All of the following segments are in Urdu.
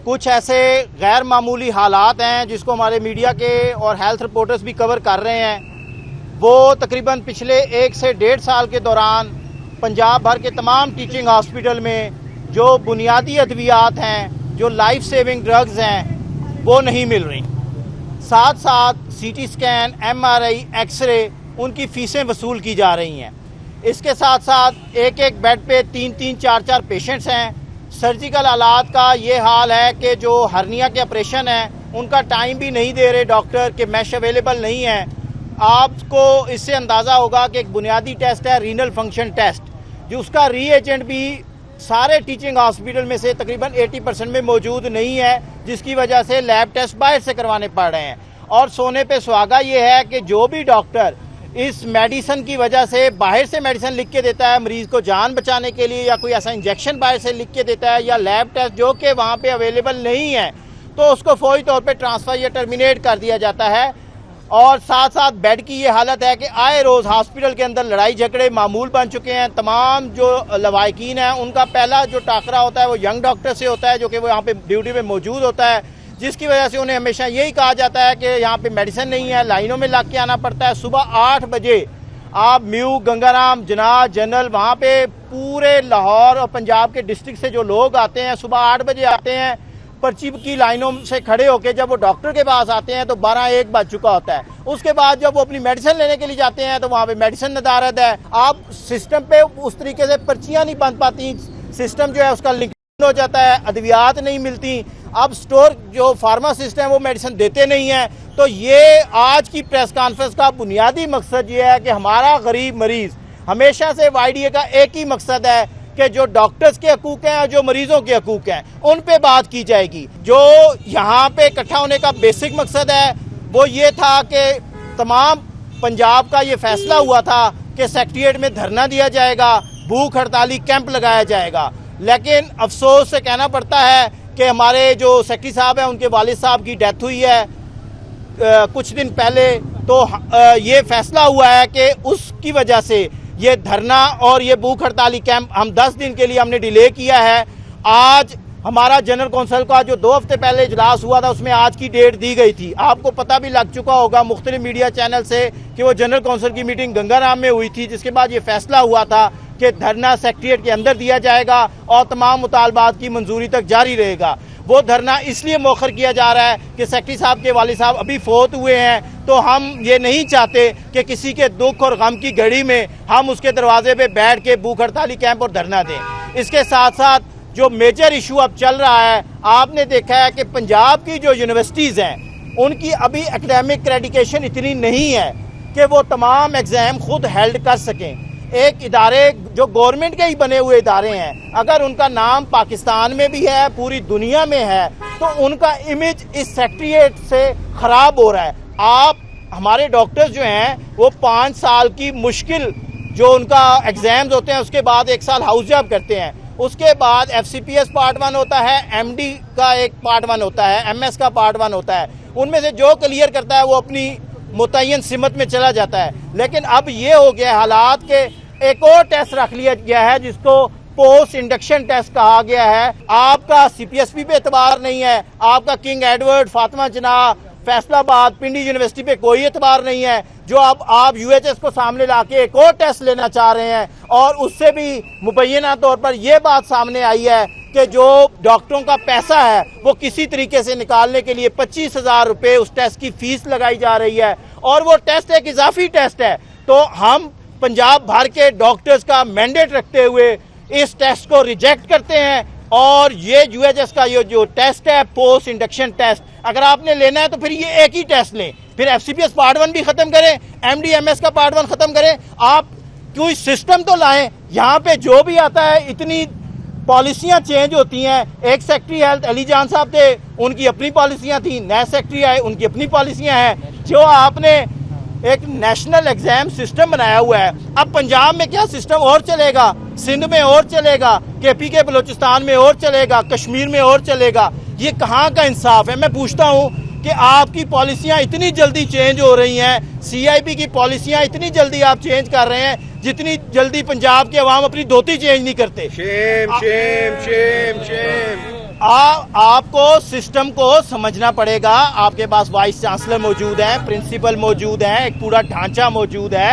کچھ ایسے غیر معمولی حالات ہیں جس کو ہمارے میڈیا کے اور ہیلتھ رپورٹرز بھی کور کر رہے ہیں. وہ تقریباً پچھلے 1 سے 1.5 سال کے دوران پنجاب بھر کے تمام ٹیچنگ ہاسپٹل میں جو بنیادی ادویات ہیں، جو لائف سیونگ ڈرگز ہیں، وہ نہیں مل رہی. ساتھ ساتھ C T scan, M R آئی، ایکس رے، ان کی فیسیں وصول کی جا رہی ہیں. اس کے ساتھ ساتھ ایک بیڈ پہ 3 4 پیشنٹس ہیں. سرجیکل آلات کا یہ حال ہے کہ جو ہرنیا کے آپریشن ہیں ان کا ٹائم بھی نہیں دے رہے ڈاکٹر کہ میش اویلیبل نہیں ہے. آپ کو اس سے اندازہ ہوگا کہ ایک بنیادی ٹیسٹ ہے رینل فنکشن ٹیسٹ، جو اس کا ری ایجنٹ بھی سارے ٹیچنگ ہاسپٹل میں سے تقریباً 80% میں موجود نہیں ہے، جس کی وجہ سے لیب ٹیسٹ باہر سے کروانے پڑ رہے ہیں. اور سونے پہ سہاگا یہ ہے کہ جو بھی ڈاکٹر اس میڈیسن کی وجہ سے باہر سے میڈیسن لکھ کے دیتا ہے مریض کو جان بچانے کے لیے، یا کوئی ایسا انجیکشن باہر سے لکھ کے دیتا ہے، یا لیب ٹیسٹ جو کہ وہاں پہ اویلیبل نہیں ہے، تو اس کو فوری طور پہ ٹرانسفر یا ٹرمینیٹ کر دیا جاتا ہے. اور ساتھ ساتھ بیڈ کی یہ حالت ہے کہ آئے روز ہاسپٹل کے اندر لڑائی جھگڑے معمول بن چکے ہیں. تمام جو لواحقین ہیں ان کا پہلا جو ٹاکرا ہوتا ہے وہ ینگ ڈاکٹر سے ہوتا ہے، جو کہ وہ یہاں پہ ڈیوٹی پہ موجود ہوتا ہے، جس کی وجہ سے انہیں ہمیشہ یہی کہا جاتا ہے کہ یہاں پہ میڈیسن نہیں ہے، لائنوں میں لگ کے آنا پڑتا ہے. صبح 8 بجے آپ میو، گنگارام، جناح، جنرل، وہاں پہ پورے لاہور اور پنجاب کے ڈسٹرکٹ سے جو لوگ آتے ہیں صبح 8 بجے آتے ہیں، پرچی کی لائنوں سے کھڑے ہو کے جب وہ ڈاکٹر کے پاس آتے ہیں تو 12-1 بج چکا ہوتا ہے. اس کے بعد جب وہ اپنی میڈیسن لینے کے لیے جاتے ہیں تو وہاں پہ میڈیسن ندارت ہے. آپ سسٹم پہ اس طریقے سے پرچیاں نہیں بن پاتی، سسٹم جو ہے اس کا لنک ہو جاتا ہے، ادویات نہیں ملتی. اب سٹور جو فارماسسٹ ہیں وہ میڈیسن دیتے نہیں ہیں. تو یہ آج کی پریس کانفرنس کا بنیادی مقصد یہ ہے کہ ہمارا غریب مریض، ہمیشہ سے وائی ڈی اے کا ایک ہی مقصد ہے کہ جو ڈاکٹرز کے حقوق ہیں اور جو مریضوں کے حقوق ہیں ان پہ بات کی جائے گی. جو یہاں پہ اکٹھا ہونے کا بیسک مقصد ہے وہ یہ تھا کہ تمام پنجاب کا یہ فیصلہ ہوا تھا کہ سیکریٹریٹ میں دھرنا دیا جائے گا، بھوک ہڑتالی کیمپ لگایا جائے گا. لیکن افسوس سے کہنا پڑتا ہے کہ ہمارے جو سیکریٹری صاحب ہیں ان کے والد صاحب کی ڈیتھ ہوئی ہے کچھ دن پہلے. تو یہ فیصلہ ہوا ہے کہ اس کی وجہ سے یہ دھرنا اور یہ بھوک ہڑتالی کیمپ ہم 10 دن کے لیے ہم نے ڈیلے کیا ہے. آج ہمارا جنرل کونسل کا جو 2 ہفتے پہلے اجلاس ہوا تھا اس میں آج کی ڈیٹ دی گئی تھی. آپ کو پتہ بھی لگ چکا ہوگا مختلف میڈیا چینل سے کہ وہ جنرل کونسل کی میٹنگ گنگارام میں ہوئی تھی، جس کے بعد یہ فیصلہ ہوا تھا کہ دھرنا سیکریٹریٹ کے اندر دیا جائے گا اور تمام مطالبات کی منظوری تک جاری رہے گا. وہ دھرنا اس لیے مؤخر کیا جا رہا ہے کہ سیکریٹری صاحب کے والد صاحب ابھی فوت ہوئے ہیں، تو ہم یہ نہیں چاہتے کہ کسی کے دکھ اور غم کی گھڑی میں ہم اس کے دروازے پہ بیٹھ کے بھوک ہڑتالی کیمپ اور دھرنا دیں. اس کے ساتھ ساتھ جو میجر ایشو اب چل رہا ہے، آپ نے دیکھا ہے کہ پنجاب کی جو یونیورسٹیز ہیں ان کی ابھی اکیڈیمک کریڈیکیشن اتنی نہیں ہے کہ وہ تمام ایگزام خود ہیلڈ کر سکیں. ایک ادارے جو گورنمنٹ کے ہی بنے ہوئے ادارے ہیں، اگر ان کا نام پاکستان میں بھی ہے، پوری دنیا میں ہے، تو ان کا امیج اس سیکریٹریٹ سے خراب ہو رہا ہے. آپ ہمارے ڈاکٹرز جو ہیں وہ 5 سال کی مشکل جو ان کا ایگزامز ہوتے ہیں اس کے بعد 1 سال ہاؤس جاب کرتے ہیں. اس کے بعد F C P S part 1 ہوتا ہے، ایم ڈی کا ایک پارٹ 1 ہوتا ہے، ایم ایس کا پارٹ 1 ہوتا ہے. ان میں سے جو کلیئر کرتا ہے وہ اپنی متعین سمت میں چلا جاتا ہے. لیکن اب یہ ہو گیا حالات کہ ایک اور ٹیسٹ رکھ لیا گیا ہے جس کو پوسٹ انڈکشن ٹیسٹ کہا گیا ہے. آپ کا سی پی ایس پی پہ اعتبار نہیں ہے، آپ کا کنگ ایڈورڈ، فاطمہ جناح، فیصل آباد، پنڈی یونیورسٹی پہ کوئی اعتبار نہیں ہے. جو اب آپ یو ایچ ایس کو سامنے لا کے ایک اور ٹیسٹ لینا چاہ رہے ہیں، اور اس سے بھی مبینہ طور پر یہ بات سامنے آئی ہے کہ جو ڈاکٹروں کا پیسہ ہے وہ کسی طریقے سے نکالنے کے لیے 25,000 روپے اس ٹیسٹ کی فیس لگائی جا رہی ہے، اور وہ ٹیسٹ ایک اضافی ٹیسٹ ہے. تو ہم پنجاب بھر کے ڈاکٹرز کا مینڈیٹ رکھتے ہوئے اس ٹیسٹ کو ریجیکٹ کرتے ہیں. اور یہ یو ایچ ایس کا یہ جو ٹیسٹ ہے پوسٹ انڈکشن ٹیسٹ، اگر آپ نے لینا ہے تو پھر یہ ایک ہی ٹیسٹ لیں، پھر F C P S part 1 بھی ختم کریں، ایم ڈی ایم ایس کا پارٹ 1 ختم کریں. آپ کوئی سسٹم تو لائیں. یہاں پہ جو بھی آتا ہے اتنی پالیسیاں چینج ہوتی ہیں. ایک سیکٹری ہیلتھ علی جان صاحب تھے، ان کی اپنی پالیسیاں تھیں، نئے سیکٹری آئے ان کی اپنی پالیسیاں ہیں. جو آپ نے ایک نیشنل ایگزام سسٹم بنایا ہوا ہے، اب پنجاب میں کیا سسٹم اور چلے گا، سندھ میں اور چلے گا، کے پی کے بلوچستان میں اور چلے گا، کشمیر میں اور چلے گا. یہ کہاں کا انصاف ہے؟ میں پوچھتا ہوں کہ آپ کی پالیسیاں اتنی جلدی چینج ہو رہی ہیں، سی آئی پی کی پالیسیاں اتنی جلدی آپ چینج کر رہے ہیں جتنی جلدی پنجاب کے عوام اپنی دھوتی چینج نہیں کرتے. شیم شیم شیم شیم آپ کو سسٹم کو سمجھنا پڑے گا. آپ کے پاس وائس چانسلر موجود ہیں, پرنسپل موجود ہیں, ایک پورا ڈھانچہ موجود ہے.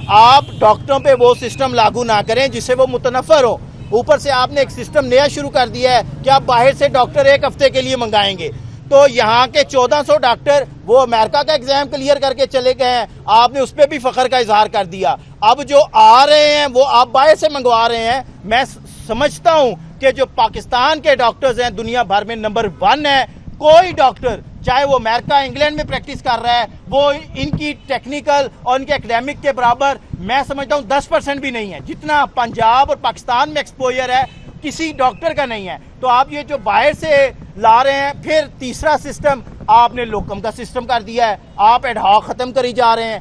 آپ ڈاکٹروں پہ وہ سسٹم لاگو نہ کریں جس سے وہ متنفر ہو. اوپر سے آپ نے ایک سسٹم نیا شروع کر دیا ہے کہ آپ باہر سے ڈاکٹر ایک ہفتے کے لیے منگائیں گے. تو یہاں کے 1400 ڈاکٹر وہ امریکہ کا ایگزام کلیئر کر کے چلے گئے ہیں, آپ نے اس پہ بھی فخر کا اظہار کر دیا. اب جو آ رہے ہیں وہ آپ باہر سے منگوا رہے ہیں. میں سمجھتا ہوں کہ جو پاکستان کے ڈاکٹرز ہیں دنیا بھر میں نمبر 1 ہے. کوئی ڈاکٹر چاہے وہ امریکہ انگلینڈ میں پریکٹس کر رہا ہے وہ ان کی ٹیکنیکل اور ان کے اکیڈیمک کے برابر میں سمجھتا ہوں 10% بھی نہیں ہے. جتنا پنجاب اور پاکستان میں ایکسپوجر ہے کسی ڈاکٹر کا نہیں ہے. تو آپ یہ جو باہر سے لا رہے ہیں. پھر تیسرا سسٹم آپ نے لوکم کا سسٹم کر دیا ہے. آپ ایڈ ہاک ختم کری جا رہے ہیں.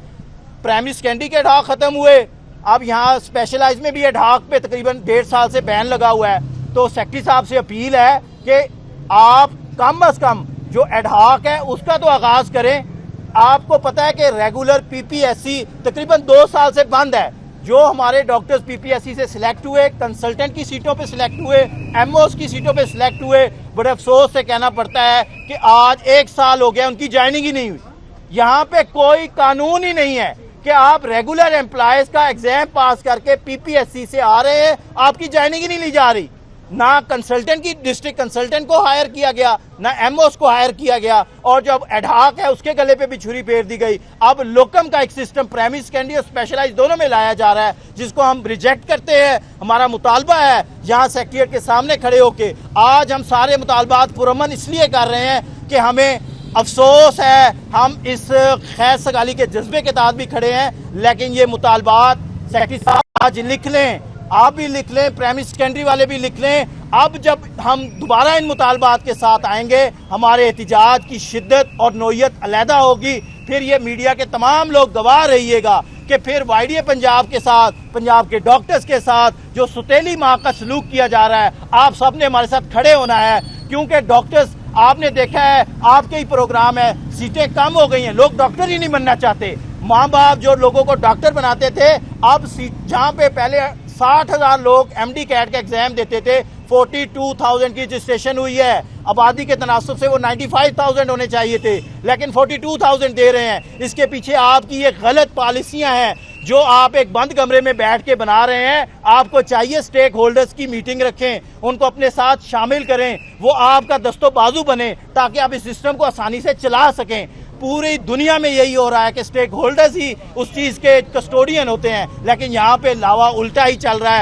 پرائمری سیکنڈری کے ایڈ ہاک ختم ہوئے, اب یہاں اسپیشلائز میں بھی ایڈ ہاک پہ تقریباً 1.5 سال سے بین لگا ہوا ہے. تو سیکرٹری صاحب سے اپیل ہے کہ آپ کم از کم جو ایڈ ہاک ہے اس کا تو آغاز کریں. آپ کو پتا ہے کہ ریگولر پی پی ایس سی تقریباً 2 سال سے بند ہے. جو ہمارے ڈاکٹرز پی پی ایس سی سے سلیکٹ ہوئے, کنسلٹنٹ کی سیٹوں پہ سلیکٹ ہوئے, ایم اوز کی سیٹوں پہ سلیکٹ ہوئے, بڑے افسوس سے کہنا پڑتا ہے کہ آج 1 سال ہو گیا ان کی جوائننگ ہی نہیں ہوئی. یہاں پہ کوئی قانون ہی نہیں ہے کہ آپ ریگولر امپلائیز کا ایگزام پاس کر کے پی پی ایس سی سے آ رہے ہیں, آپ کی جوائننگ ہی نہیں لی جا رہی. نہ کنسلٹنٹ کی ڈسٹرکٹ کنسلٹنٹ کو ہائر کیا گیا, نہ ایم اوز کو ہائر کیا گیا, اور جو اب ایڈ ہاک ہے اس کے گلے پہ بھی چھری پھیر دی گئی. اب لوکم کا ایک سسٹم پرائمری سیکنڈری اور اسپیشلائز دونوں میں لایا جا رہا ہے جس کو ہم ریجیکٹ کرتے ہیں. ہمارا مطالبہ ہے یہاں سیکریٹریٹ کے سامنے کھڑے ہو کے, آج ہم سارے مطالبات پرامن اس لیے کر رہے ہیں کہ ہمیں افسوس ہے ہم اس خیر سگالی کے جذبے کے تحت بھی کھڑے ہیں, لیکن یہ مطالبات سیکریٹری صاحب آج لکھ لیں, آپ بھی لکھ لیں, پرائمری سیکنڈری والے بھی لکھ لیں. اب جب ہم دوبارہ ان مطالبات کے ساتھ آئیں گے ہمارے احتجاج کی شدت اور نوعیت علیحدہ ہوگی. پھر یہ میڈیا کے تمام لوگ گواہ رہیے گا کہ پھر وائی ڈی اے پنجاب کے ساتھ, پنجاب کے ڈاکٹرز کے ساتھ جو ستیلی ماں کا سلوک کیا جا رہا ہے, آپ سب نے ہمارے ساتھ کھڑے ہونا ہے. کیونکہ ڈاکٹرز آپ نے دیکھا ہے, آپ کے ہی پروگرام ہے, سیٹیں کم ہو گئی ہیں, لوگ ڈاکٹر ہی نہیں بننا چاہتے. ماں باپ جو لوگوں کو ڈاکٹر بناتے تھے, اب جہاں پہ پہلے 60,000 لوگ ایم ڈی کیٹ کا ایگزام دیتے تھے, 42,000 کی رجسٹریشن ہوئی ہے. آبادی کے تناسب سے وہ 95,000 ہونے چاہیے تھے, لیکن 42,000 دے رہے ہیں. اس کے پیچھے آپ کی یہ غلط پالیسیاں ہیں جو آپ ایک بند کمرے میں بیٹھ کے بنا رہے ہیں. آپ کو چاہیے سٹیک ہولڈرز کی میٹنگ رکھیں, ان کو اپنے ساتھ شامل کریں, وہ آپ کا دست و بازو بنے تاکہ آپ اس سسٹم کو آسانی سے چلا سکیں. پوری دنیا میں یہی ہو رہا ہے کہ سٹیک ہولڈرز ہی اس چیز کے کسٹوڈین ہوتے ہیں, لیکن یہاں پہ لاوا الٹا ہی چل رہا ہے.